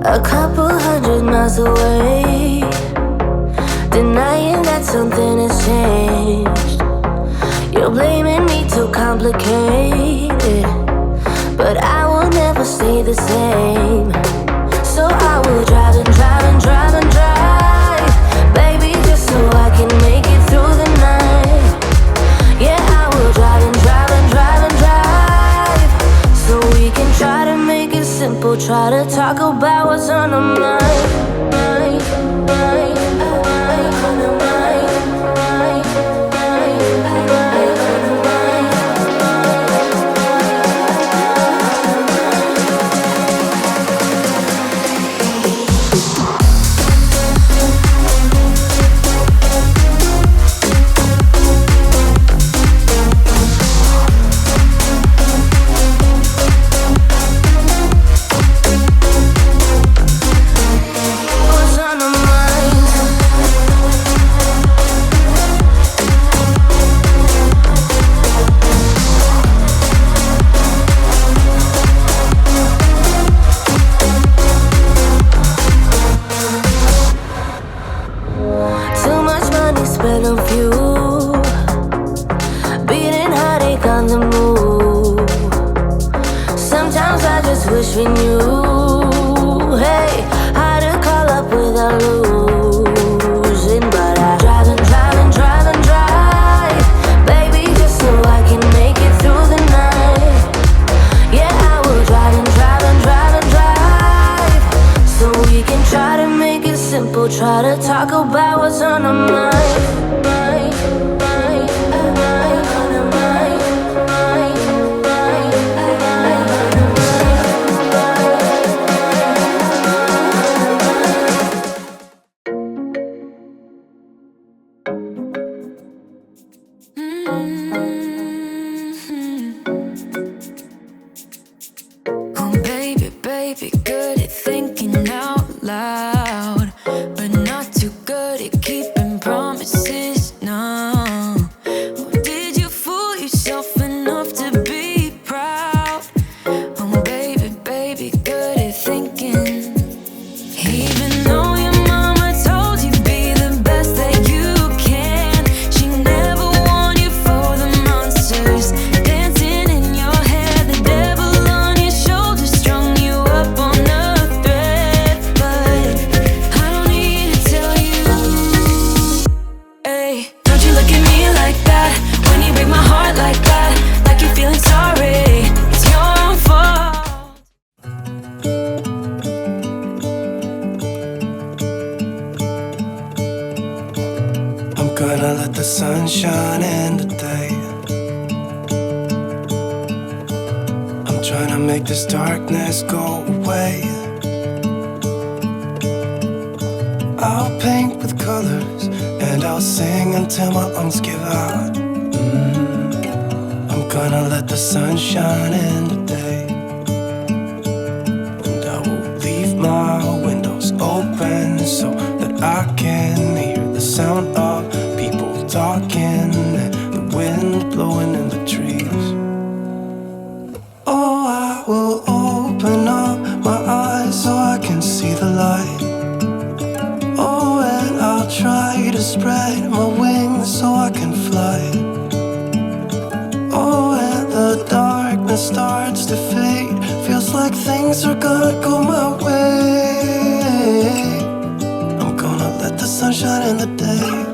a couple 100 miles away, denying that something has changed. You're blaming me too complicated, but I will never stay the same. So I will drive and drive and drive and drive, baby, just so I can make it through the night. Yeah, I will drive and drive and drive and drive, so we can try to make it simple. Try to talk about what's on our mind. Spend on fuel, beating heartache on the move. Sometimes I just wish we knew, hey, how to call up without losing. But I drive and drive and drive and drive, baby, just so I can make it through the night. Yeah, I will drive and drive and drive and drive, so we can try to make it simple. Try to talk about what's on our mind. Oh baby, baby, good at thinking out loud, but not too good at keeping promises, no. Or did you fool yourself enough to be proud? Oh baby, baby, good at thinking. Even though your mama told you be the best that you can, she never warned you for the monsters dancing in your head, the devil on your shoulder strung you up on a thread. But I don't need to tell you, hey, don't you look at me like that, when you break my heart like that, like you're feeling sorry, it's your own fault. I'm gonna let the sun shine in today. I'm trying to make this darkness go away. I'll paint with colors and I'll sing until my lungs give out. I'm gonna let the sun shine in today, and I will leave my windows open so that I can hear the sound of people talking and the wind blowing in the trees. Oh, I will open up my eyes so I can see the light. Oh, and I'll try to spread my wings so I can fly. Oh, and the darkness starts to fade, feels like things are gonna go my way. I'm gonna let the sun shine in the day.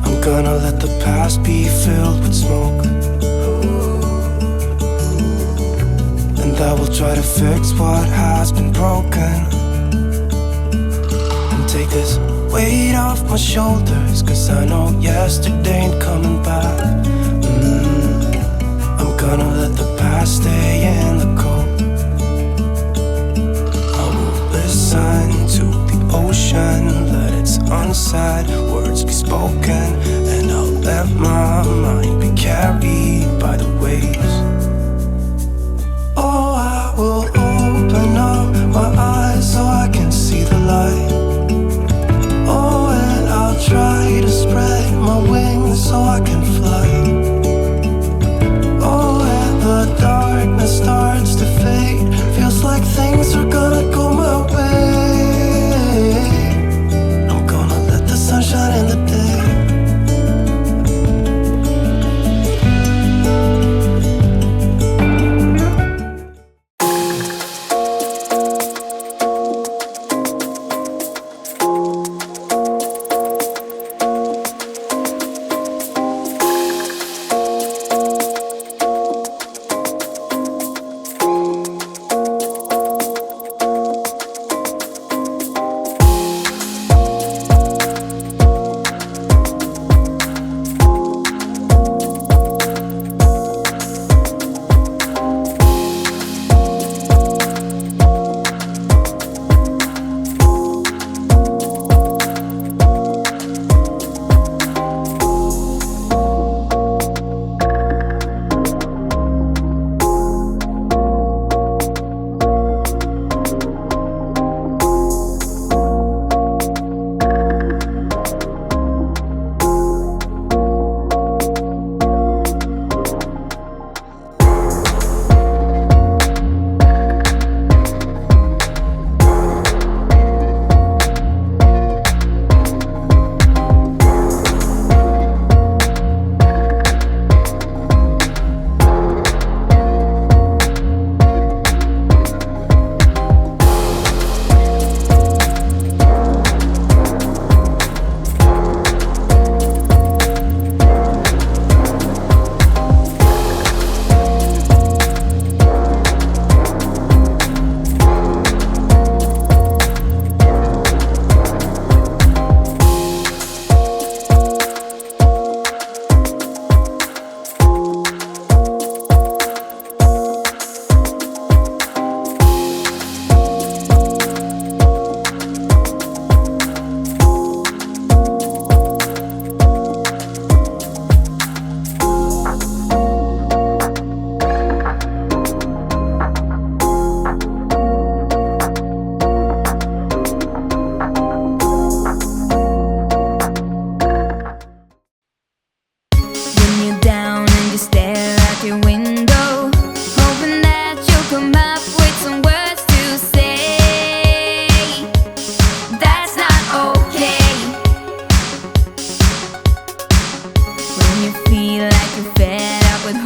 I'm gonna let the past be filled with smoke, and I will try to fix what has been broken, and take this weight off my shoulders, 'cause I know yesterday ain't coming back. I'm gonna let the past stay in the cold. I will listen to the ocean, let its unsaid words be spoken, and I'll let my mind be carried by the waves. Oh, I will open up my eyes so I can see the light. Oh, and I'll try to spread my wings so I can fly. Oh, and the darkness starts to fade,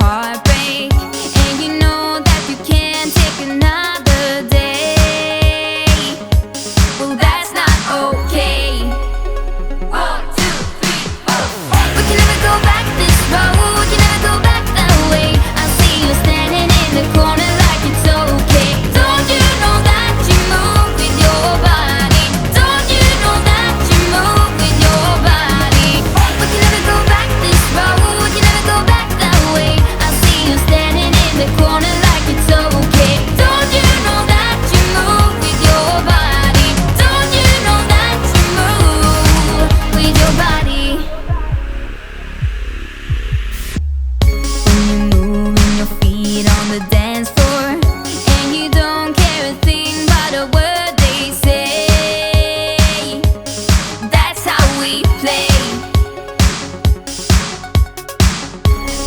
heartbreak, and you know that you can't take another day. Well, that's not okay. 1, 2, 3, 4. We can never go back this road. We can never go back that way. I see you standing in the corner like it's okay. Don't you know that you move with your body? Don't you know that you move with your body? We can never go back this road. We can never go back that way. I see you standing in the corner like it's okay. Don't you know that you move with your body? Don't you know that you move with your body? When you're moving your feet on the dance floor, and you don't care a thing about a word they say, that's how we play.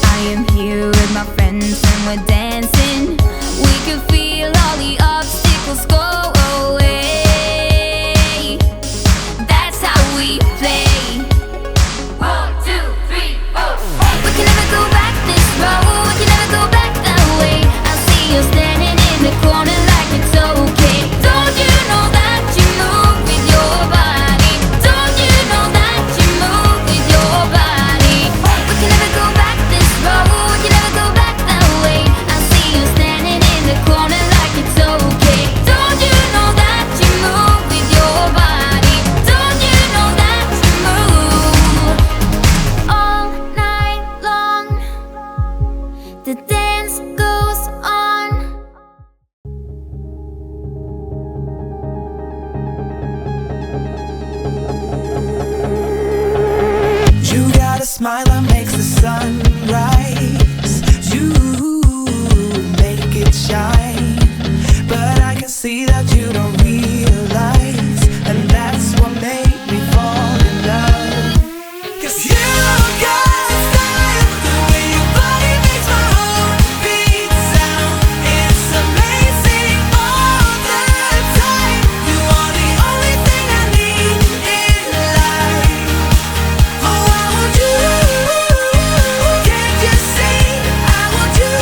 I am here with my friends and we're dancing. We can feel all the obstacles go away. That's how we play. 1, 2, 3, 4. We can never go back this road. We can never go back that way. I see you standing in the corner like it's okay. Don't you know that you move with your body? Don't you know that you move with your body? We can never go back this road. We can never go back that way. I see you standing in the corner like it's okay. Don't you know that you move with your body? Don't you know that you move all night long? The dance goes on. You got a smile that makes the sun rise. You make it shine. But I can see that you don't realize, and that's what made me fall in love. 'Cause you got style, the way your body makes my heart beat sound. It's amazing all the time. You are the only thing I need in life. Oh, I want you. Can't you see? I want you.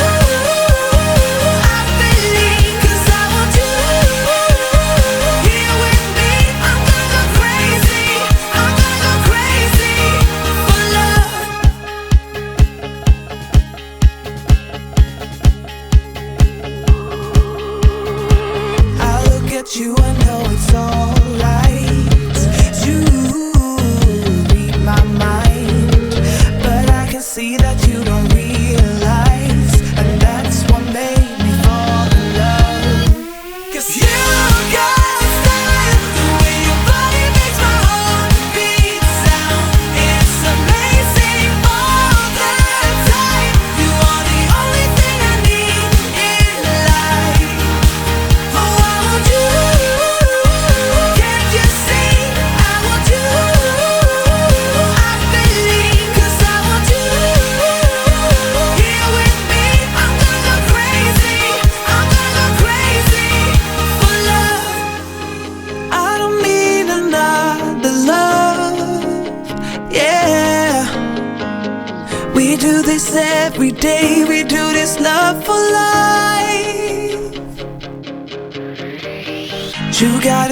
I believe, 'cause I want you here with me. I'm gonna go crazy. I'm gonna go crazy for love. I look at you and know it's alright. You read my mind, but I can see that you don't realize, and that's what made me fall in love. 'Cause you got style, the way your body makes my heart beat sound. It's amazing all the time. You are the only thing I need in life. Oh, I want you. Can't you see? I want you. I believe, 'cause I want you here with me. I'm gonna go crazy. I'm gonna go crazy for love. I don't need another love. Yeah. We do this every day. We do this love for life. You got